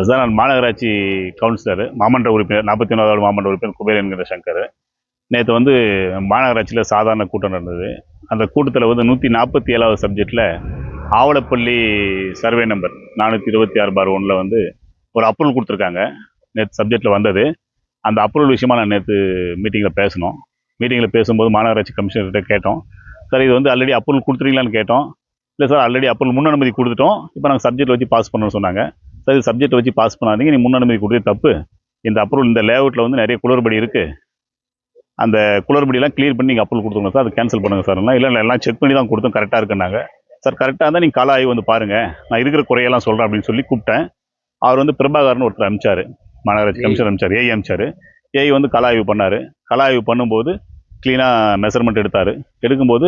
Sir, நான் மாநகராட்சி councillor, மாமன்ற உறுப்பினர், 41வது மாமன்ற உறுப்பினர் குபேர் என்கிற சங்கர். நேற்று வந்து மாநகராட்சியில் சாதாரண கூட்டம் நடந்தது. அந்த கூட்டத்தில் வந்து 147வது சப்ஜெக்டில் ஆவலப்பள்ளி சர்வே நம்பர் 426/1 வந்து ஒரு அப்ரூவல் கொடுத்துருக்காங்க. நேற்று சப்ஜெக்டில் வந்தது. அந்த அப்ரூவல் விஷயமா நான் நேற்று மீட்டிங்கில் பேசணும். மீட்டிங்கில் பேசும்போது மாநகராட்சி கமிஷனர்கிட்ட கேட்டோம். சார், இது வந்து ஆல்ரெடி அப்ரூவல் கொடுத்துருக்கீங்களான்னு கேட்டோம். இல்லை சார், ஆல்ரெடி அப்ரூவல் முன் அனுமதி கொடுத்துட்டோம், இப்போ நாங்கள் சப்ஜெக்ட் வச்சு பாஸ் பண்ணணும்னு சொன்னாங்க. சார், இது சப்ஜெக்ட் வச்சு பாஸ் பண்ணாதீங்க, நீ முன் அனுமதி கொடுத்து தப்பு. இந்த அப்ரூவல் இந்த லேஅவுட்டில் வந்து நிறைய குளறுபடி இருக்குது, அந்த குளறுபடியெல்லாம் கிளியர் பண்ணி நீங்கள் அப்ரூவல் கொடுத்துருங்க சார், அது கேன்சல் பண்ணுங்கள் சார். இல்லை எல்லாம் செக் பண்ணி தான் கொடுத்தோம், கரெக்டாக இருக்குன்னாங்க. சார், கரெக்டாக இருந்தால் நீங்கள் கால ஆய்வு வந்து பாருங்கள், நான் இருக்கிற குறையெல்லாம் சொல்கிறேன் அப்படின்னு சொல்லி கூப்பிட்டேன். அவர் வந்து பிரபாகர்னு ஒருத்தர் அனுப்பிச்சார், மாநகராட்சி கமிஷனர் அனுப்பிச்சார், ஏஐ அனுப்பிச்சார். ஏஐ வந்து கல ஆய்வு பண்ணார். கல ஆய்வு பண்ணும்போது க்ளீனாக மெஷர்மெண்ட் எடுக்கும்போது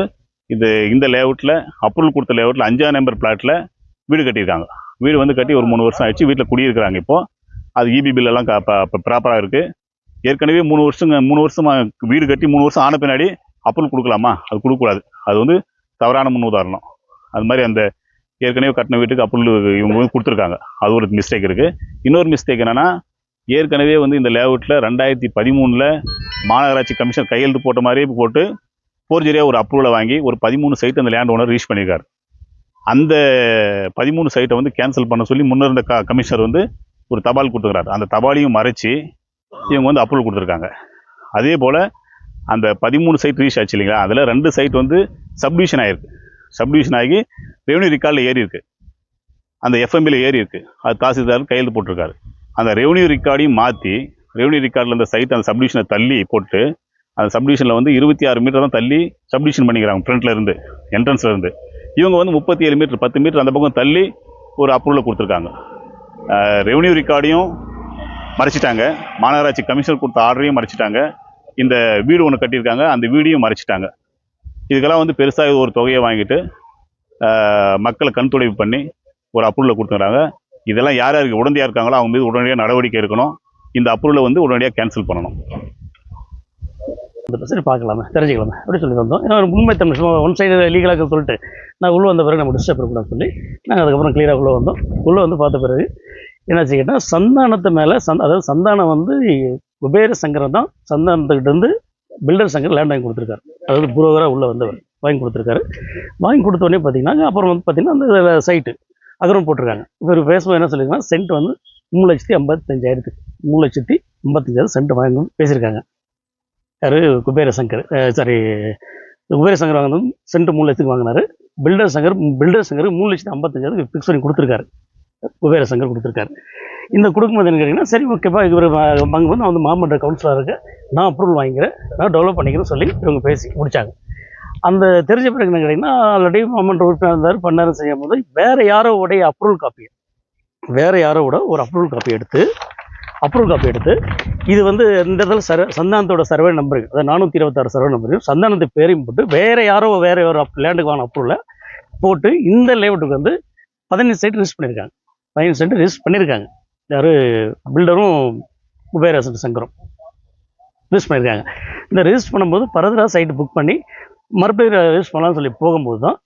இந்த லேஅவுட்டில் அப்ரூவல் கொடுத்த லேஅவுட்டில் 5ஆம் நம்பர் பிளாட்டில் வீடு கட்டியிருக்காங்க. வீடு வந்து கட்டி ஒரு 3 வருஷம் ஆயிடுச்சு, வீட்டில் குடியிருக்கிறாங்க. இப்போது அது இபி பில்லெல்லாம் ப்ராப்பராக இருக்குது. ஏற்கனவே 3 வருஷமாக வீடு கட்டி 3 வருஷம் ஆன பின்னாடி அப்ரூவல் கொடுக்கலாமா? அது கொடுக்கக்கூடாது. அது வந்து தவறான முன் உதாரணம். அது மாதிரி அந்த ஏற்கனவே கட்டின வீட்டுக்கு அப்ரூவல் இவங்க வந்து கொடுத்துருக்காங்க. அது ஒரு மிஸ்டேக் இருக்குது. இன்னொரு மிஸ்டேக் என்னென்னா, ஏற்கனவே வந்து இந்த லேஅவுட்டில் 2013 மாநகராட்சி கமிஷன் கையெழுத்து போட்ட மாதிரியே போட்டு ஃபோர்ஜரியாக ஒரு அப்ரூவலை வாங்கி ஒரு 13 சைட் அந்த லேண்ட் ஓனர் ரீச் பண்ணியிருக்காரு. அந்த 13 சைட்டை வந்து கேன்சல் பண்ண சொல்லி முன்னர் இருந்த கமிஷனர் வந்து ஒரு தபால் கொடுத்துருக்காரு. அந்த தபாலையும் மறைச்சி இவங்க வந்து அப்ரூவல் கொடுத்துருக்காங்க. அதே போல் அந்த 13 சைட் ரீச் ஆச்சு இல்லைங்களா, அதில் 2 சைட் வந்து சப்டிவிஷன் ஆகிருக்கு. சப்டிவிஷன் ஆகி ரெவன்யூ ரெக்கார்டில் ஏறி இருக்குது, அந்த எஃப்எம்பியில் ஏறி இருக்குது. அது தாசில்தார் கையெழுத்து போட்டிருக்காரு. அந்த ரெவன்யூ ரெக்கார்டையும் மாற்றி ரெவன்யூ ரெக்கார்டில் அந்த சைட் அந்த சப்டிவிஷனை தள்ளி போட்டு அந்த சப்டிவிஷனில் வந்து 26 மீட்டர் தான் தள்ளி சப்டிவிஷன் பண்ணிக்கிறாங்க. ஃப்ரண்ட்டில் இருந்து என்ட்ரன்ஸில் இருந்து இவங்க வந்து 37 மீட்டர் 10 மீட்டர் அந்த பக்கம் தள்ளி ஒரு அப்ரூவலை கொடுத்துருக்காங்க. ரெவன்யூ ரெக்கார்டையும் மறைச்சிட்டாங்க, மாநகராட்சி கமிஷனர் கொடுத்த ஆர்டரையும் மறைச்சிட்டாங்க, இந்த வீடு ஒன்று கட்டியிருக்காங்க அந்த வீடியும் மறைச்சிட்டாங்க. இதுக்கெல்லாம் வந்து பெருசாக ஒரு தொகையை வாங்கிட்டு மக்களை கண் துடைப்பு பண்ணி ஒரு அப்ரூவலை கொடுத்துக்கிறாங்க. இதெல்லாம் யார் யாருக்கு உடந்தையாக இருக்காங்களோ அவங்க மீது உடனடியாக நடவடிக்கை எடுக்கணும். இந்த அப்ரூவலை வந்து உடனடியாக கேன்சல் பண்ணணும். சரி, பார்க்கலாமே, தெரிஞ்சுக்கலாமே அப்படி சொல்லி வந்தோம். ஏன்னா உண்மை தமிழ் ஒன் சைடு லீகலாக சொல்லிட்டு நான் உள்ளே வந்த பிறகு நம்ம டிஸ்டர்ப் பண்ணக்கூடாதுன்னு சொல்லி நாங்கள் அதுக்கப்புறம் கிளியராக உள்ளே வந்தோம். உள்ளே வந்து பார்த்த பிறகு என்னாச்சு கேட்டால், சந்தானத்து மேலே அதாவது சந்தானம் வந்து குபேர சங்கரம் தான் சந்தானத்துக்கிட்ட இருந்து பில்டர் சங்கர் லேண்ட் வாங்கி கொடுத்துருக்காரு. அதாவது புரோகராக உள்ளே வந்தவர் வாங்கி கொடுத்துருக்காரு. வாங்கி கொடுத்தோடனே பார்த்தீங்கன்னா அப்புறம் வந்து பார்த்தீங்கன்னா அந்த சைட்டு அகரம் போட்டிருக்காங்க. இப்போ பேசும்போது என்ன சொல்லியிருக்காங்கன்னா, சென்ட் வந்து 3,55,000 3,55,000 சென்ட் வாங்கி பேசியிருக்காங்க. யார்? குபேர சங்கர். குபேர சங்கர் வாங்கினது சென்ட் 3 லட்சத்துக்கு வாங்கினார். பில்டர் சங்கர் 3,55,000 ஃபிக்ஸ் பண்ணி கொடுத்துருக்காரு. குபேர சங்கர் கொடுத்துருக்காரு. இந்த கொடுக்கும்போது என்ன கேட்டிங்கன்னா, சரி ஓகேப்பா, இவர் வாங்கும்போது நான் வந்து மாமன்ற கவுன்சிலராக இருக்கேன், நான் அப்ரூவல் வாங்கிக்கிறேன், நான் டெவலப் பண்ணிக்கிறேன்னு சொல்லி இவங்க பேசி முடித்தாங்க. அந்த தெரிஞ்ச பிறகு என்ன கேட்டிங்கன்னா, ஆல்ரெடி மாமன்ற உறுப்பினர் இருந்தார், பண்ணாரு செய்யும் போது வேறு யாரோ உடைய அப்ரூவல் காப்பியை ஒரு அப்ரூவல் காப்பி எடுத்து இது வந்து இந்த இடத்துல சந்தானத்தோட சர்வே நம்பரு, அதாவது 426 சர்வே நம்பரையும் சந்தானத்தை பேரையும் போட்டு வேற ஒரு லேண்டுக்கு வாங்கின அப்ரூவலை போட்டு இந்த லேஅவுட்டுக்கு வந்து 15 சைட் ரிஜிஸ்ட் பண்ணியிருக்காங்க. 15 சென்ட் ரிஜிஸ்ட் பண்ணியிருக்காங்க. யார்? பில்டரும் குபேர சங்கரும் ரிஜிஸ்ட் பண்ணியிருக்காங்க. இந்த ரிஜிஸ்ட் பண்ணும்போது ஃபர்தராக சைட்டு புக் பண்ணி மறுபடியும் ரிஜிஸ்ட் பண்ணலாம்னு சொல்லி போகும்போது தான்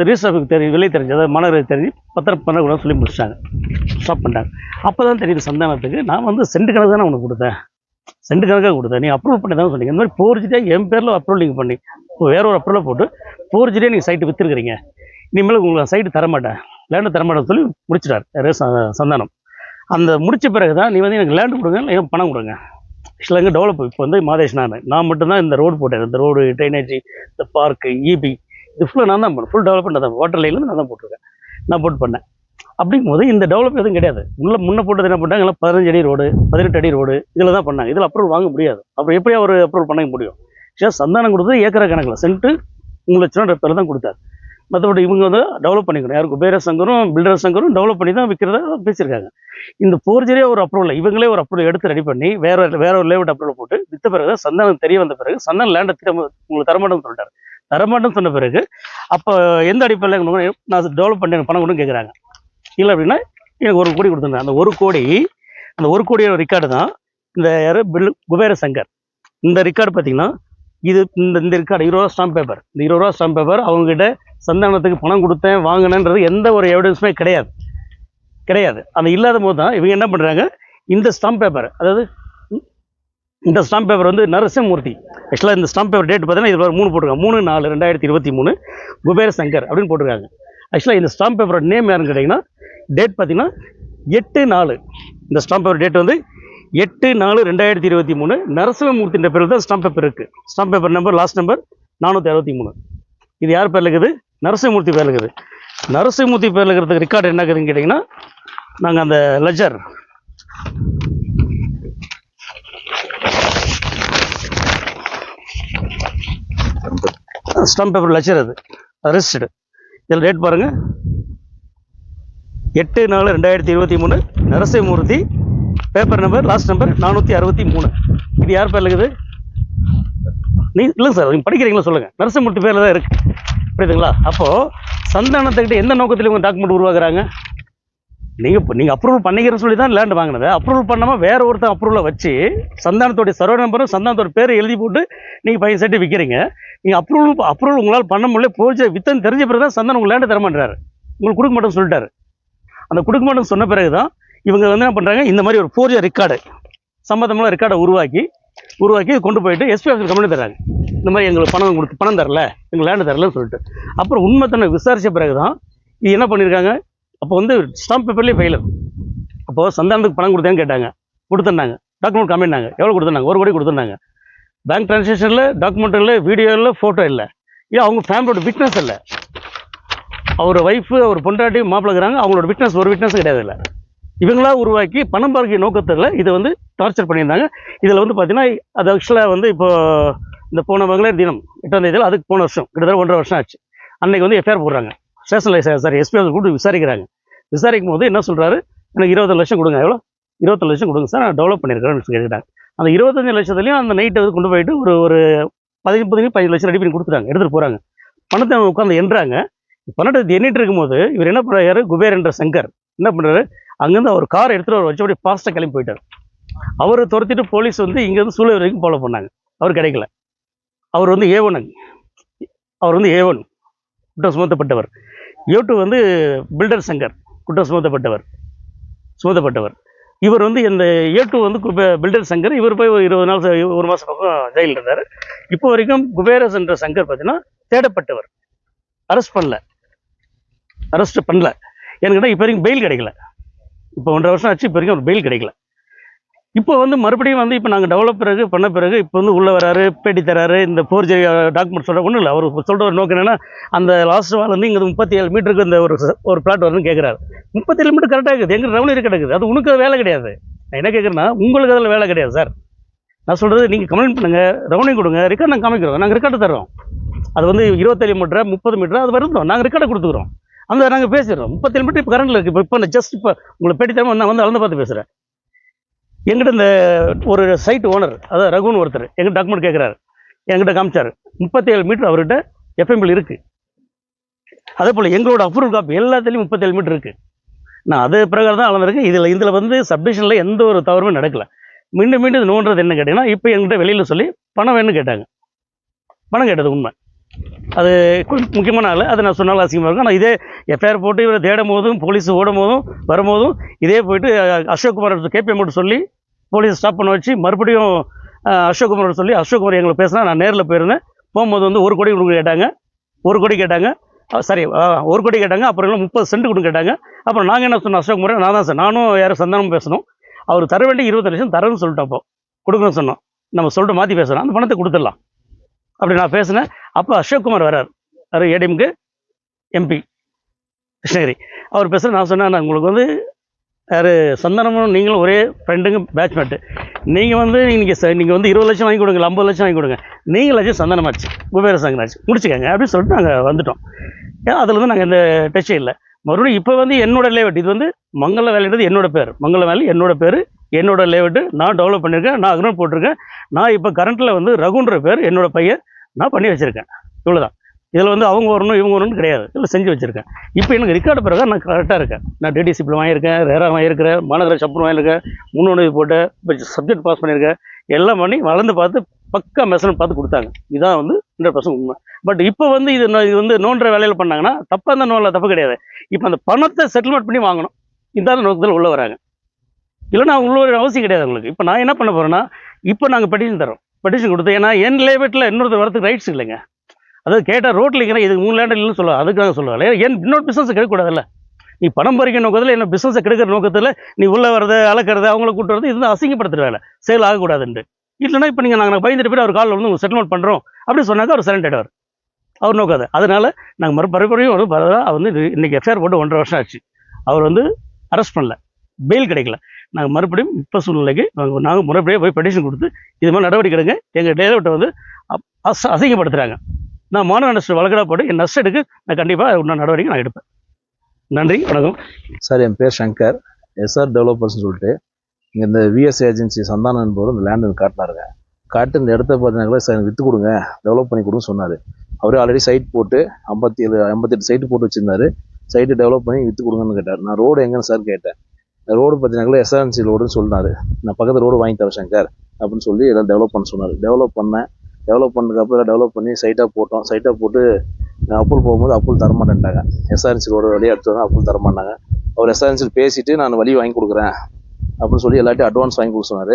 ரிஜிஸ்டருக்கு வெளியே தெரிஞ்சு, அதாவது மாநகராட்சி தெரிஞ்சு பத்திரம் பண்ணக்கூடாதுன்னு சொல்லி முடிச்சிட்டாங்க, ஸ்டாப் பண்ணிட்டாங்க. அப்போ தான் தெரியுது சந்தானத்துக்கு, நான் வந்து சென்ட் கணக்கு தானே உனக்கு கொடுத்தேன், சென்ட் கணக்காக கொடுத்தேன், நீ அப்ரூவல் பண்ணி தான் சொன்னீங்க. இந்த மாதிரி ஃபோர்ஜரியாக என் பேரில் அப்ரூவல் நீங்கள் பண்ணி இப்போ வேற ஒரு அப்ரூவலை போட்டு ஃபோர்ஜரியாக நீங்கள் சைட்டு விற்றுருக்கிறீங்க, இனிமேல் உங்களுக்கு சைட்டு தரமாட்டேன், லேண்டு தரமாட்டேன்னு சொல்லி முடிச்சிட்டார் சந்தானம். அந்த முடித்த பிறகு தான், நீ வந்து எனக்கு லேண்டு கொடுங்க, எனக்கு பணம் கொடுங்க. ஆக்சுவலாக எங்கே டெவலப் இப்போ வந்து மாதேஷ் நான் மட்டும்தான் இந்த ரோடு போட்டேன். இந்த ரோடு, ட்ரைனேஜ், இந்த பார்க்கு, இபி, இது ஃபுல்லாக நான் தான் பண்ணேன். ஃபுல் டெவலப்மெண்ட் தான், வாட்டர் லைன்லேருந்து நான் தான் போட்டிருக்கேன், நான் போட்டு பண்ணேன். அப்படிங்கும்போது இந்த டெவலப் எதுவும் கிடையாது. முன்ன போட்டது என்ன பண்ணாங்க, எல்லாம் 15 அடி ரோடு, 18 அடி ரோடு, இதில் தான் பண்ணாங்க. இதில் அப்ரூவல் வாங்க முடியாது. அப்புறம் எப்படியா ஒரு அப்ரூவல் பண்ண முடியும்? சந்தானம் கொடுத்தது ஏக்கரை கணக்கில் சென்ட்டு 3 லட்சம் பேர் தான் கொடுத்தாரு. மற்றபடி இவங்க வந்து டெவலப் பண்ணிக்கணும். யாருக்கு? குபேர சங்கரும் பில்டர் சங்கரும் டெவலப் பண்ணி தான் விற்கிறத பேசியிருக்காங்க. இந்த ஃபோர்ஜரியாக ஒரு அப்ரூவல் இவங்களே ஒரு அப்ரூவல் எடுத்து ரெடி பண்ணி வேற ஒரு லேஅவுட் அப்ரூவல் போட்டு விற்ற பிறகு சந்தானம் தெரிய வந்த பிறகு சந்தானம் லேண்டை உங்களுக்கு தரமாட்டேன்னு சொல்லிட்டாரு. தரமாட்டேன்னு சொன்ன பிறகு அப்போ எந்த அடிப்படையில் நான் டெவலப் பண்ணி எனக்கு பணம் கொடுன்னு கேட்குறாங்க. இல்லை அப்படின்னா எனக்கு 1 கோடி கொடுத்துருந்தேன். அந்த 1 கோடியோட ரெக்கார்டு தான் இந்த யார்? குபேர சங்கர். இந்த ரெக்கார்டு பார்த்தீங்கன்னா, இந்த ரெக்கார்டு 20 ரூபா ஸ்டாம்ப் பேப்பர். இந்த 20 ரூபா ஸ்டாம்ப் பேப்பர் அவங்ககிட்ட சந்தானத்துக்கு பணம் கொடுத்தேன் வாங்கினேன்றது எந்த ஒரு எவிடன்ஸுமே கிடையாது. கிடையாது. அந்த இல்லாத போது தான் இவங்க என்ன பண்ணுறாங்க, இந்த ஸ்டாம்ப் பேப்பர், அதாவது இந்த ஸ்டாம்ப் பேப்பர் வந்து நரசிம்மூர்த்தி. ஆக்சுவலாக இந்த ஸ்டாம்ப் பேப்பர் டேட் பார்த்தீங்கன்னா இதில் 3 போட்டிருக்காங்க, 3/4/2023 குபேர சங்கர் அப்படின்னு போட்டிருக்காங்க. ஆக்சுவலாக இந்த ஸ்டாம்ப் பேப்பரோட நேம் யாருன்னு கேட்டிங்கன்னா, டேட் பார்த்தீங்கன்னா 8/4. இந்த ஸ்டாம்ப் பேப்பர் டேட் வந்து 8/4/2023 நரசிம்மூர்த்தின்ற பேர் தான் ஸ்டாம்ப் பேப்பர் இருக்குது. Stamp paper number last number 463. இது யார் பேரில் இருக்குது? நரசிம்மூர்த்தி பேரில் இருக்குது. நரசிம்மூர்த்தி பேரில் இருக்கிறதுக்கு ரெக்கார்டு என்ன இருக்குதுன்னு கேட்டிங்கன்னா, நாங்கள் அந்த லெஜர் ஸ்டாம்ப் பேப்பர் லெஜர் அது ரெஜிஸ்டர்டு. இதில் டேட் பாருங்கள், 8/4/2023 Narasimmurthy, paper number last number 463. இது யார் பேரில் இருக்குது? இல்லைங்க சார், நீங்கள் படிக்கிறீங்களா சொல்லுங்கள். நரசிம்மூர்த்தி பேரில் தான் இருக்குது, புரியுதுங்களா? அப்போது சந்தானத்துக்கிட்ட எந்த நோக்கத்தில் இவங்க டாக்குமெண்ட் உருவாக்குறாங்க? நீங்கள் அப்ரூவல் பண்ணிக்கிறேன்னு சொல்லி தான் லேண்ட் வாங்கினது. அப்ரூவல் பண்ணாமல் வேற ஒருத்தர் அப்ரூவலை வச்சு சந்தானத்தோடைய சர்வே நம்பரும் சந்தானத்தோட பேர் எழுதி போட்டு நீங்கள் 5 சென்ட் விற்கிறீங்க. நீங்கள் அப்ரூவல் உங்களால் பண்ண முடியல, போச்சு வித்தன் தெரிஞ்ச பிறகு தான் சந்தானம் உங்கள் லேண்டை தரமாட்டாரு, உங்களுக்கு கொடுக்க மாட்டேன்னு சொல்லிட்டாரு. அந்த கொடுக்க மாட்டேன்னு சொன்ன பிறகு தான் இவங்க வந்து என்ன பண்ணுறாங்க, இந்த மாதிரி ஒரு ஃபோர்ஜர் ரெக்கார்டு, சம்மந்தமான ரெக்கார்டை உருவாக்கி கொண்டு போயிட்டு எஸ்பி ஆஃபீஸ் கம்ப்ளைண்ட் தராங்க. இந்த மாதிரி எங்களுக்கு பணம் தரல, எங்கள் லேண்டு தரலன்னு சொல்லிட்டு. அப்புறம் உண்மை தன்னை விசாரித்த பிறகு தான் இது என்ன பண்ணியிருக்காங்க. அப்போ வந்து ஸ்டாம்ப் பேப்பர்லேயே ஃபெயிலர். அப்போது சந்தானத்துக்கு பணம் கொடுத்தேன்னு கேட்டாங்க, கொடுத்துருந்தாங்க. டாக்குமெண்ட் காமினாங்க, எவ்வளோ கொடுத்துருந்தாங்க? 1 கோடி கொடுத்துருந்தாங்க. பேங்க் ட்ரான்சாக்ஷனில், டாக்குமெண்ட் இல்லை, வீடியோ இல்லை, ஃபோட்டோ இல்லை. ஏன் அவங்க ஃபேமிலியோட விட்னஸ் இல்லை. அவர் ஒய்ஃபு, அவர் பொண்டாட்டி, மாப்பிள்ளை இருக்கிறாங்க, அவங்களோட விட்னஸ் ஒரு விட்னஸ் கிடையாது. இல்லை, இவங்களா உருவாக்கி பணம் பார்க்கிற நோக்கத்தில் இதை வந்து டார்ச்சர் பண்ணியிருந்தாங்க. இதில் வந்து பார்த்தீங்கன்னா அது ஆக்சுவலாக வந்து இப்போது இந்த போன மகளிர் தினம் 8ஆம் தேதியில், அதுக்கு போன வருஷம் கிட்டத்தட்ட 1.5 வருஷம் ஆச்சு. அன்றைக்கி வந்து எஃப்ஐஆர் போடுறாங்க, ஸ்டேஷனில் சார் எஸ்பி ஆஃபீஸ் கூப்பிட்டு விசாரிக்கிறாங்க. விசாரிக்கும் போது என்ன சொல்கிறாரு, எனக்கு 20 லட்சம் கொடுங்க. எவ்வளோ? 20 லட்சம் கொடுங்க சார், நான் டெவலப் பண்ணியிருக்கிறேன்னு கேட்டுட்டாங்க. அந்த 25 லட்சத்துலையும் அந்த நைட்டை வந்து கொண்டு போயிட்டு ஒரு 15 லட்சம் ரெடி பண்ணி கொடுத்துட்டாங்க, எடுத்துகிட்டு போகிறாங்க. பணத்தை உட்காந்து எண்ணுறாங்க. பணத்தை எண்ணிட்டு இருக்கும்போது இவர் என்ன பண்ணுறாரு, குபேர் என்ற சங்கர் என்ன பண்ணுறாரு, அங்கேருந்து அவர் கார் எடுத்துகிட்டு அவர் வச்சபடி ஃபாஸ்ட்டாக கிளம்பி போயிட்டார். அவரை துரத்திட்டு போலீஸ் வந்து இங்கேருந்து சூளை வரைக்கும் ஃபாலோ பண்ணாங்க. அவர் கிடைக்கல. அவர் வந்து A1 குற்றம் சுமத்தப்பட்டவர். A2 வந்து பில்டர் சங்கர் குற்றம் சுமத்தப்பட்டவர். இவர் வந்து இந்த A2 வந்து பில்டர் சங்கர். இவர் போய் 20 நாள் 1 மாதம் பக்கம் ஜெயிலில் இருந்தார். இப்போ வரைக்கும் குபேரஸ் என்ற சங்கர் பார்த்தீங்கன்னா தேடப்பட்டவர், அரெஸ்ட் பண்ணல. ஏன்னு கேட்டால் இப்போ வரைக்கும் பெயில் கிடைக்கல. இப்போ 1.5 வருஷம் ஆச்சு, இப்போ வரைக்கும் ஒரு பெயில் கிடைக்கல. இப்போ வந்து மறுபடியும் வந்து இப்போ நாங்கள் டெவலப் பண்ண பிறகு இப்போ வந்து உள்ளே வராரு, பேட்டி தராரு. இந்த ஃபோர்ஜரி டாக்குமெண்ட் சொல்கிற ஒன்றும் இல்லை. அவர் சொல்கிற ஒரு நோக்கம் என்னென்னா, அந்த லாஸ்ட் வால் வந்து இங்கே 37 மீட்டருக்கு இந்த ஒரு பிளாட் வருதுன்னு கேட்குறாரு. 37 மீட்டர் கரெக்டாக இருக்குது, எங்கள் ரெவன்யூ கிடக்குது. அது உனக்கு அது வேலை கிடையாது. நான் என்ன கேட்குறேன்னா, உங்களுக்கு அதில் வேலை கிடையாது சார். நான் சொல்கிறது, நீங்கள் கம்ப்ளைண்ட் பண்ணுங்கள், ரெவன்யூ கொடுங்க, ரெக்கார்டு நாங்கள் காமிக்கிறோம், நாங்கள் ரெக்கார்டு தரோம். அது வந்து 27 மீட்டரா 30 மீட்டரா அது வருதோம், நாங்கள் ரெக்கார்டை கொடுத்துக்குறோம். அந்த நாங்கள் பேசிடுறோம். 37 மீட்டர் இப்போ கரண்டில் இருக்குது. இப்போ ஜஸ்ட் இப்போ உங்களை பேட்டி தரமாக நான் வந்து அளந்து பார்த்து பேசுகிறேன். எங்கிட்ட இந்த ஒரு சைட் ஓனர், அதாவது ரகுன்னு ஒருத்தர் எங்கிட்ட டாக்குமெண்ட் கேட்குறாரு, என்கிட்ட காமிச்சார். 37 மீட்டர் அவர்கிட்ட எஃப்எம்பிள் இருக்குது. அதே போல் எங்களோட அப்ரூவல் காப்பி எல்லாத்துலேயும் 37 மீட்டர் இருக்குது. நான் அது பிரகாரம் தான் அளந்திருக்கேன். இதில் வந்து சப்டிஷனில் எந்த ஒரு தவறுமே நடக்கலை. மீண்டும் இது நோன்றது என்ன கேட்டிங்கன்னா, இப்போ எங்கிட்ட வெளியில் சொல்லி பணம் வேணும்னு கேட்டாங்க. பணம் கேட்டது உண்மை. அது முக்கியமான ஆள், அதை நான் சொன்னாலும் அசிங்கமாக இருக்கும். ஆனால் இதே எஃப்ஐஆர் போட்டு இவரை தேடும் போதும், போலீஸ் ஓடும் போதும் வரும்போதும் இதே போயிட்டு அசோக்குமார் KPM மட்டும் சொல்லி போலீஸ் ஸ்டாப் பண்ண வச்சு மறுபடியும் அசோக்குமார் சொல்லி அசோக்குமார் எங்களை பேசினா நான் நேரில் போயிருந்தேன். போகும்போது வந்து 1 கோடி கொடுக்க கேட்டாங்க. 1 கோடி கேட்டாங்க. சரி 1 கோடி கேட்டாங்க. அப்புறம் 30 சென்ட் கொடுக்க கேட்டாங்க. அப்புறம் நாங்கள் என்ன சொன்னோம், அசோக்குமார் நான் தான் சார், நானும் யாரும் சந்தானமும் பேசணும். அவர் தர வேண்டிய 20 லட்சம் தரேன்னு சொல்லிட்டோம். அப்போ கொடுக்கணும்னு சொன்னோம். நம்ம சொல்லிட்டு மாற்றி பேசுகிறோம், அந்த பணத்தை கொடுத்துடலாம் அப்படி நான் பேசினேன். அப்போ அசோக்குமார் வரார், அவர் ஏடிஎம்க்கு MP கிருஷ்ணகிரி. அவர் பேசுகிறேன். நான் சொன்னேன், உங்களுக்கு வந்து யார் சந்தானமும் நீங்களும் ஒரே ஃப்ரெண்டுங்க, பேட்ச்மேட்டு. நீங்கள் வந்து நீங்கள் வந்து 20 லட்சம் வாங்கி கொடுங்க, 50 லட்சம் வாங்கி கொடுங்க, நீங்களாச்சும் சந்தானமாச்சு, குபேர சங்கராச்சு, முடிச்சுக்கங்க அப்படின்னு சொல்லிட்டு நாங்கள் வந்துட்டோம். அதில் வந்து நாங்கள் எந்த டச்சே இல்லை. மறுபடியும் இப்போ வந்து என்னோட லேவட், இது வந்து மங்கள வேலைன்றது என்னோட பேர், மங்கள வேலை என்னோட பேர், என்னோட லேவட்டு, நான் டெவலப் பண்ணியிருக்கேன், நான் அக்ரிமெண்ட் போட்டிருக்கேன். நான் இப்போ கரண்ட்டில் வந்து ரகுன்ற பேர் என்னோட பையன், நான் பண்ணி வச்சுருக்கேன். இவ்வளோதான். இதில் வந்து அவங்க வரணும் இவங்க வரணும்னு கிடையாது, இதில் செஞ்சு வச்சுருக்கேன். இப்போ எனக்கு ரெக்கார்டு பிறகு நான் கரெக்டாக இருக்கேன். நான் DDCP வாங்கியிருக்கேன், ரேரா வாங்கியிருக்கிறேன், மாநகர சப்பரம் வாங்கியிருக்கேன், முன்னோடி போட்டு இப்போ சப்ஜெக்ட் பாஸ் பண்ணியிருக்கேன். எல்லாம் பண்ணி வளர்ந்து பார்த்து பக்கா மெஷர்மெண்ட் பார்த்து கொடுத்தாங்க. இதான் வந்து 100% உண்மை. பட் இப்போ வந்து இது வந்து நோன்ற வேலையில் பண்ணாங்கன்னா தப்பாக இருந்தால் நோனில் தப்பு கிடையாது. இப்போ அந்த பணத்தை செட்டில்மெண்ட் பண்ணி வாங்கணும். இந்த நோக்கத்தில் உள்ளே வராங்க. இல்லைன்னா அவங்க உள்ள வர அவசியம் கிடையாது அவங்களுக்கு. இப்போ நான் என்ன பண்ண போகிறேன்னா, இப்போ நாங்கள் பெட்டிஷன் தரோம். பெட்டிஷன் கொடுத்து, ஏன்னா என் லேபேட்டில் இன்னொருத்தர் வரதுக்கு ரைட்ஸ் இல்லைங்க. அதாவது கேட்டால் ரோட்டில் இருக்கிற இதுக்கு 3 லேண்ட் இல்லைன்னு சொல்லுவாங்க. அதுக்காக சொல்லுவாங்க. ஏன் இன்னொரு பிஸ்னஸ் கெடுக்கக்கூடாதுல்ல. நீ பணம் பறிக்கிற நோக்கத்தில் என்ன பிஸ்னஸை கெடுக்கிற நோக்கத்தில் நீ உள்ளே வரது, அளக்கிறது, அவங்கள கூட்டு வரது, இது அசிங்கப்படுத்துற வேலை. சேல் ஆகக்கூடாதுன்ட்டு. இல்லைன்னா இப்போ நாங்கள் பயந்துட்டு போய்ட்டு அவர் காலில் வந்து உங்களுக்கு செட்டில்மெண்ட் பண்ணுறோம் அப்படின்னு சொன்னாக்க அவர் சைலண்ட் ஆகிடுவார். அவர் நோக்காது. அதனால நாங்கள் மறுபடியும் வந்து வந்து இன்னைக்கு எஃப்ஐஆர் போட்டு 1.5 வருஷம் ஆச்சு. அவர் வந்து அரெஸ்ட் பண்ணல, பெயில் கிடைக்கல. நாங்கள் மறுபடியும் இப்போ சூழ்நிலைக்கு நாங்கள் முறைப்படியே போய் பெட்டிஷன் கொடுத்து இது மாதிரி நடவடிக்கை எடுங்க, எங்கள் லேஅவுட்டை வந்து அசிங்கப்படுத்துகிறாங்க. நான் மாணவ நஷ்ட வழக்கடா போட்டு என் நஷ்டம் எடுக்க நான் கண்டிப்பாக இன்னும் நடவடிக்கை நான் எடுப்பேன். நன்றி, வணக்கம் சார். என் பேர் சங்கர், எஸ்ஆர் டெவலப்பர்ஸ்னு சொல்லிட்டு இங்கே இந்த விஎஸ் ஏஜென்சி சந்தானம் என்பவர் இந்த லேண்ட் காட்டினாருங்க. காட்டு இந்த இடத்த பார்த்தீங்கன்னா சார் எனக்கு விற்று கொடுங்க, டெவலப் பண்ணி கொடுன்னு சொன்னார். அவரே ஆல்ரெடி சைட் போட்டு 58 சைட்டு போட்டு வச்சுருந்தாரு. சைட்டு டெவலப் பண்ணி விற்று கொடுங்கன்னு கேட்டார். நான் ரோடு எங்கன்னு சார் கேட்டேன். ரோடு பார்த்தீங்கன்னா எஸ்ஆர்என்சி ரோடுன்னு சொன்னார். நான் பக்கத்தில் ரோடு வாங்கி தரேன் சங்கர் அப்படின்னு சொல்லி எல்லாம் டெவலப் பண்ண சொன்னார். டெவலப் பண்ணதுக்கப்புறம் டெவலப் பண்ணி சைட்டாக போட்டோம். சைட்டாக போட்டு அப்புல் போகும்போது அப்புல் தரமாட்டேன்ட்டாங்க. எஸ்ஆர்என்சி ரோடு வழியாக எடுத்து அப்புல் தரமாட்டாங்க. அவர் எஸ்ஆர்என்சியில் பேசிவிட்டு நான் வழி வாங்கி கொடுக்குறேன் அப்படின்னு சொல்லி எல்லாத்தையும் அட்வான்ஸ் வாங்கி கொடுக்க சொன்னார்.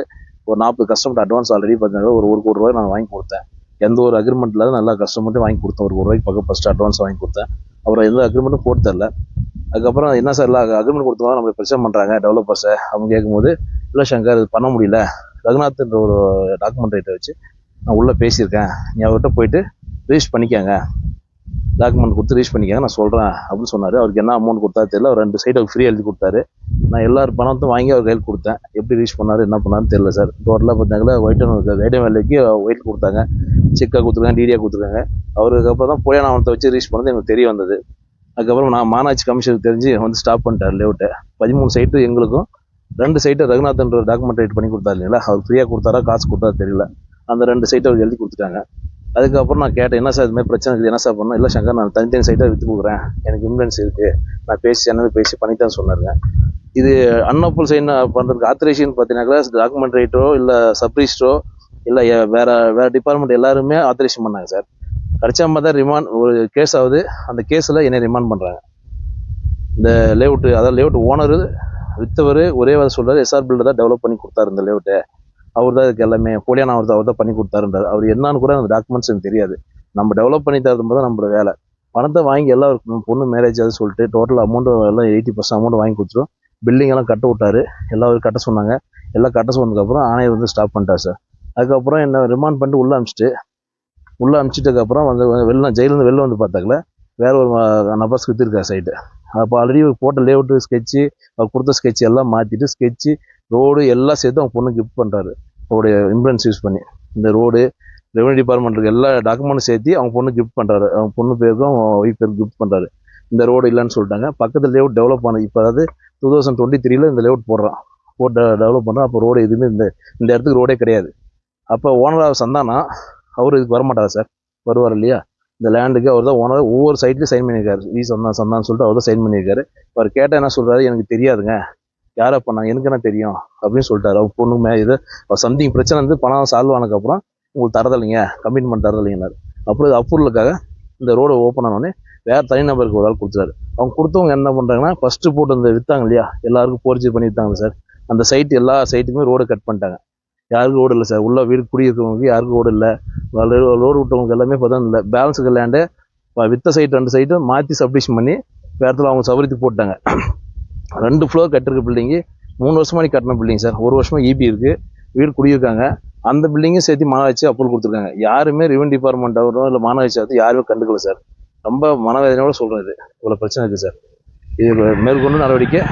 ஒரு 40 கஸ்டமர்ட்டு அட்வான்ஸ் ஆல்ரெடி பார்த்தீங்கன்னா ஒரு 1 கோடி ரூபாய் நான் வாங்கி கொடுத்தேன். எந்த ஒரு அக்ரிமெண்ட் இல்லாத நல்லா கஸ்டமர்ட்டும் வாங்கி கொடுத்தேன். 1 கோடி ரூபாய்க்கு பக்கம் ஃபஸ்ட்டு அட்வான்ஸ் வாங்கி கொடுத்தேன். அப்புறம் எந்த அக்ரிமெண்ட்டும் போட்டு தரல. அதுக்கப்புறம் என்ன சார் இல்லை அக்ரிமெண்ட் கொடுத்தவங்க நம்மளை பிரச்சனை பண்ணுறாங்க டெவலப்பர்ஸை அப்படின்னு கேட்கும்போது, இல்லை சங்கர் இது பண்ண முடியல, ரகுநாத்ன்ற ஒரு டாக்குமெண்ட் ரைட்டை வச்சு நான் உள்ளே பேசியிருக்கேன், நீ அவர்கிட்ட போயிட்டு ரிஜிஸ்டர் பண்ணிக்காங்க, டாக்குமெண்ட் கொடுத்து ரிஜிஸ்டர் பண்ணிக்காங்க, நான் சொல்கிறேன் அப்படின்னு சொன்னார். அவருக்கு என்ன அமௌண்ட் கொடுத்தா தெரியல. அவர் 2 சைடு அவருக்கு ஃப்ரீ எழுதி கொடுத்தாரு. நான் எல்லாரும் பணத்தையும் வாங்கி அவர் கையில் கொடுத்தேன். எப்படி ரிஜிஸ்டர் பண்ணார் என்ன பண்ணாருன்னு தெரியல சார். டோட்டலாக பார்த்தீங்கன்னா வைடம் வேலைக்கு ஒயிட் கொடுத்தாங்க, செக்காக கொடுத்துருக்காங்க, டிடியாக கொடுத்துருக்காங்க. அவருக்கு அப்புறம் தான் புயனாவனத்தை வச்சு ரிஜிஸ்டர் பண்ணது எனக்கு தெரிய வந்தது. அதுக்கப்புறம் நான் மாநகராட்சி கமிஷனுக்கு தெரிஞ்சு வந்து ஸ்டாப் பண்ணிட்டார் லேஅவுட்டை. 13 சைட்டு எங்களுக்கும், 2 சைட்டை ரகுநாத்ன்ற டாக்குமெண்ட் ரைட் பண்ணி கொடுத்தாரு இல்லைங்களா, அவர் ஃப்ரீயாக கொடுத்தாரா காசு கொடுத்தாரா தெரியல. அந்த 2 சைட்டை அவர் எழுதி கொடுத்துட்டாங்க. அதுக்கப்புறம் நான் கேட்டேன், என்ன சார் இது மாதிரி பிரச்சனை இருக்குது, என்ன சார் பண்ணோம். இல்லை சங்கர் நான் தனித்தனி சைட்டாக விற்று கொடுக்குறேன், எனக்கு இன்வென்ஸ் இருக்குது, நான் பேசி என்னது பேசி பண்ணித்தான் சொன்னாருங்க. இது அன்னப்பூல் சைன் பண்ணுறதுக்கு ஆத்தரைசேஷன் பார்த்தீங்கன்னாக்கா டாக்குமெண்ட் ரைட்டோ இல்லை சப்ரிஸ்டோ இல்லை வேறு டிபார்ட்மெண்ட் எல்லாருமே ஆத்தரைசேஷன் பண்ணாங்க சார். கடைசியாக பார்த்தா ரிமாண்ட் ஒரு கேஸ் ஆகுது. அந்த கேஸில் என்னை ரிமாண்ட் பண்ணுறாங்க. இந்த லேஅவுட்டு அதாவது லேஅவுட் ஓனர் விற்றவர் ஒரே வேலை சொல்கிறார், எஸ்ஆர் பில்டர் தான் டெவலப் பண்ணி கொடுத்தாரு இந்த லேஅவுட்டை, அவர் தான் இதுக்கு எல்லாமே போலியான அவர் தான் பண்ணி கொடுத்தாருன்றார். அவர் என்னன்னு கூட அந்த டாக்குமெண்ட்ஸ் எனக்கு தெரியாது. நம்ம டெவலப் பண்ணி தரது தான் நம்மளோட வேலை. பணத்தை வாங்கி எல்லாம் பொண்ணு மேரேஜ் அது சொல்லிட்டு டோட்டல் அமௌண்ட்டு எல்லாம் 80% அமௌண்ட் வாங்கி கொடுத்துரும். பில்டிங் எல்லாம் கட்ட விட்டாரு, எல்லாரும் கட்ட சொன்னாங்க. எல்லாம் கட்ட சொன்னதுக்கப்புறம் ஆணையர் வந்து ஸ்டாப் பண்ணிட்டார் சார். அதுக்கப்புறம் என்ன ரிமாண்ட் பண்ணிட்டு உள்ளே அனுப்பிச்சிட்டதுக்கப்புறம் வந்து ஜெயிலேருந்து வெளில வந்து பார்த்தாக்கல வேற ஒரு நபர்ஸ்க்கு விற்றுருக்கார் சைட்டு. அப்போ ஆல்ரெடி போட்ட லேஅவுட்டு ஸ்கெட்சு அவர் கொடுத்த ஸ்கெட்ச் எல்லாம் மாற்றிட்டு ஸ்கெட்சு ரோடு எல்லாம் சேர்த்து அவங்க பொண்ணு கிஃப்ட் பண்ணுறாரு. அவருடைய இன்சூரன்ஸ் யூஸ் பண்ணி இந்த ரோடு ரெவன்யூ டிபார்ட்மெண்ட்டுக்கு எல்லா டாக்குமெண்ட்டும் சேர்த்து அவங்க பொண்ணு கிஃப்ட் பண்ணுறாரு. அவங்க பொண்ணு பேருக்கும் அவங்க ஒய்ஃப் பேருக்கு கிஃப்ட் பண்ணுறாரு. இந்த ரோடு இல்லைன்னு சொல்லிட்டாங்க. பக்கத்தில் லேஅவுட் டெவலப் ஆனது இப்போ அதாவது 2023 இந்த லேஅவுட் போட்டு டெவலப் பண்ணுறோம். அப்போ ரோடு எதுவுமே இந்த இடத்துக்கு ரோடே கிடையாது. அப்போ ஓனராக சந்தானா அவர் இதுக்கு வரமாட்டார் சார், வருவார் இல்லையா இந்த லேண்டுக்கு. அவர் தான் ஓனர், ஒவ்வொரு சைட்லேயும் சைன் பண்ணியிருக்காரு. சந்தான்னு சொல்லிட்டு அவர் தான் சைன் பண்ணியிருக்காரு. அவர் கேட்டால் என்ன சொல்கிறாரு, எனக்கு தெரியாதுங்க, யாரை பண்ணாங்க எனக்கு என்ன தெரியும் அப்படின்னு சொல்லிட்டாரு. அவர் பொண்ணுமே இது சம்திங் பிரச்சனை வந்து பணம் சால்வ் ஆனதுக்கப்புறம் உங்களுக்கு தரதில்லைங்க, கமிட்மெண்ட் தரதில்லைங்கன்னாரு. அப்புறம் இது அப்ரூவலுக்காக இந்த ரோடு ஓப்பன் ஆனோடனே வேறு தனிநபருக்கு ஒரு ஆள் கொடுத்துறாரு. அவங்க கொடுத்தவங்க என்ன பண்ணுறாங்கன்னா ஃபஸ்ட்டு போட்டு அந்த விற்றாங்க இல்லையா, எல்லாருக்கும் போர்ஜி பண்ணி விற்றாங்க சார். அந்த சைட்டு எல்லா சைட்டுக்குமே ரோடு கட் பண்ணிட்டாங்க. யாருக்கும் ரோடு இல்லை சார். உள்ள வீடு குடியிருக்கிறவங்களுக்கு யாருக்கும் ரோடு இல்லை. ரோடு விட்டவங்களுக்கு எல்லாமே இப்போ தான் இல்லை. பேலன்ஸுக்கு லேண்டு வித்த சைட்டு 2 சைட்டும் மாற்றி சப்டிஷன் பண்ணி வேறு இடத்துல அவங்க சவரித்து போட்டாங்க. 2 ஃப்ளோர் கட்டிருக்க பில்டிங்கு 3 வருஷமாக கட்டின பில்டிங் சார். 1 வருஷமாக இபி இருக்குது, வீடு குடியிருக்காங்க. அந்த பில்டிங்கும் சேர்த்து மாநகராட்சி அப்ரூவல் கொடுத்துருக்காங்க. யாருமே ரெவன்யூ டிபார்ட்மெண்ட் ஆகட்டும் இல்லை மாநகராட்சி ஆகட்டும் யாருமே கண்டுக்கல சார். ரொம்ப மனவேதனையோட சொல்கிறேன், இது இவ்வளோ பிரச்சனை இருக்குது சார். இது மேற்கொண்டு நடவடிக்கை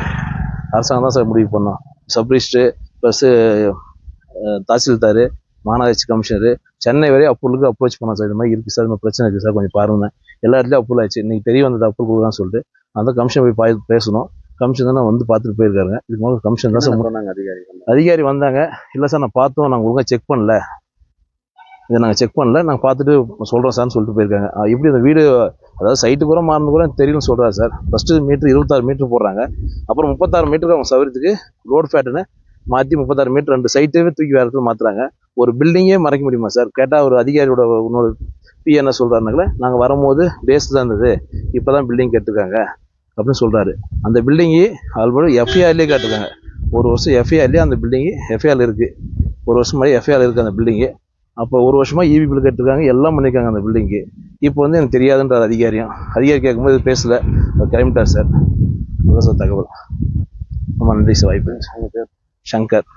அரசாங்கம் தான் சார் முடிவு பண்ணோம். சப்ரிஸ்ட்டு ப்ளஸ்ஸு தாசில்தார், மாநகராட்சி கமிஷனர், சென்னை வரை அப்ரூவலுக்கு அப்ரோச் பண்ணோம் சார். இது மாதிரி இருக்குது சார், இந்த பிரச்சனை இருக்குது சார், கொஞ்சம் பாருங்கள். எல்லா இடத்துலையும் அப்ரூவல் ஆச்சு. இன்றைக்கி தெரிய வந்தது அப்ரூவல் கொடுக்கலான்னு சொல்லிட்டு அந்த கமிஷன் போய் பேசணும். கமிஷன் தான் வந்து பார்த்துட்டு போயிருக்காங்க. இதுக்கு முதல்ல கமிஷன் தான் சார் அதிகாரி வந்தாங்க. இல்லை சார் நான் பார்த்தோம், நாங்கள் ஒழுங்காக செக் பண்ணல, இதை நாங்கள் செக் பண்ணல, நாங்கள் பார்த்துட்டு சொல்கிறோம் சார்னு சொல்லிட்டு போயிருக்காங்க. எப்படி அந்த வீடு அதாவது சைட்டு கூட மாறினது கூட தெரியும்னு சொல்கிறாரு சார். ஃபஸ்ட்டு மீட்ரு 26 மீட்ரு போடுறாங்க. அப்புறம் 36 மீட்டருக்கு அவங்க சவரத்துக்கு ரோடு ஃபேட்டுன்னு மாற்றி 36 மீட்டர் 2 சைட்டே தூக்கி வேறு இடத்துல மாற்றுறாங்க. ஒரு பில்டிங்கே மறைக்க முடியுமா சார்? கேட்டால் ஒரு அதிகாரியோட இன்னொரு என்ன சொல்கிறாருனாங்களே, நாங்கள் வரும்போது பேஸ் தான் இருந்தது, இப்போ தான் பில்டிங் கட்டிருக்காங்க அப்படின்னு சொல்கிறாரு. அந்த பில்டிங்கு ஆல்ரெடி எஃப்ஐஆர்லேயே காட்டுறாங்க. ஒரு வருஷம் எஃப்ஐஆர்லேயே அந்த பில்டிங்கு எஃப்ஐஆர் இருக்குது. ஒரு வருஷம் மாதிரி எஃப்ஐஆர் இருக்குது அந்த பில்டிங்கு. அப்போ ஒரு வருஷமாக இபி பில் கட்டிருக்காங்க, எல்லாம் பண்ணியிருக்காங்க அந்த பில்டிங்கு. இப்போ வந்து எனக்கு தெரியாதுன்றார் அதிகாரி கேட்கும்போது பேசல, கிளம்பிட்டார் சார். இவ்வளோ சார் தகவல். ரொம்ப நன்றி சார் வாய்ப்பு. சங்கர்.